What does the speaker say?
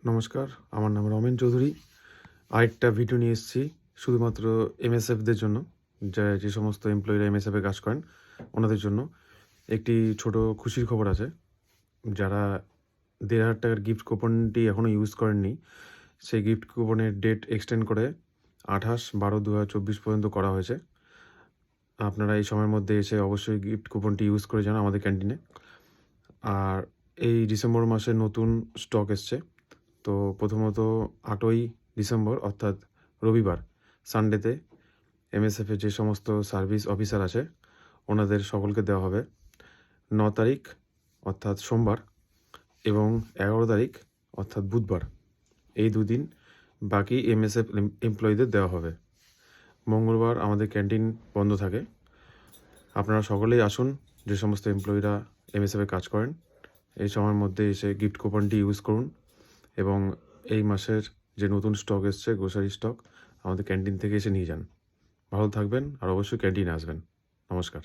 নমস্কার, আমার নাম রমেন চৌধুরী। আরেকটা ভিডিও নিয়ে এসেছি শুধুমাত্র এমএসএফদের জন্য, যে সমস্ত এমপ্লয়িরা এমএসএফে কাজ করেন ওনাদের জন্য। একটি ছোট খুশির খবর আছে। যারা ১,৫০০ টাকার গিফট কুপনটি এখনও ইউজ করেননি, সেই গিফট কুপনের ডেট এক্সটেন্ড করে ২৮/১২/২০২৪ পর্যন্ত করা হয়েছে। আপনারা এই সময়ের মধ্যে এসে অবশ্যই গিফট কুপনটি ইউজ করে যান আমাদের ক্যান্টিনে। আর এই ডিসেম্বর মাসে নতুন স্টক এসছে। তো প্রথমত ৮ই ডিসেম্বর অর্থাৎ রবিবার সানডেতে এমএসএফের যে সমস্ত সার্ভিস অফিসার আছে ওনাদের সকলকে দেওয়া হবে। ৯ তারিখ অর্থাৎ সোমবার এবং ১১ তারিখ অর্থাৎ বুধবার, এই দুদিন বাকি এমএসএফ এমপ্লয়ীদের দেওয়া হবে। মঙ্গলবার আমাদের ক্যান্টিন বন্ধ থাকে। আপনারা সকলেই আসুন, যে সমস্ত এমপ্লয়িরা এমএসএফে কাজ করেন এই সময়ের মধ্যে এসে গিফট কুপনটি ইউজ করুন এবং এই মাসের যে নতুন স্টক এসছে গ্রোসারি স্টক আমাদের ক্যান্টিন থেকে এসে নিয়ে যান। ভালো থাকবেন আর অবশ্যই ক্যান্টিনে আসবেন। নমস্কার।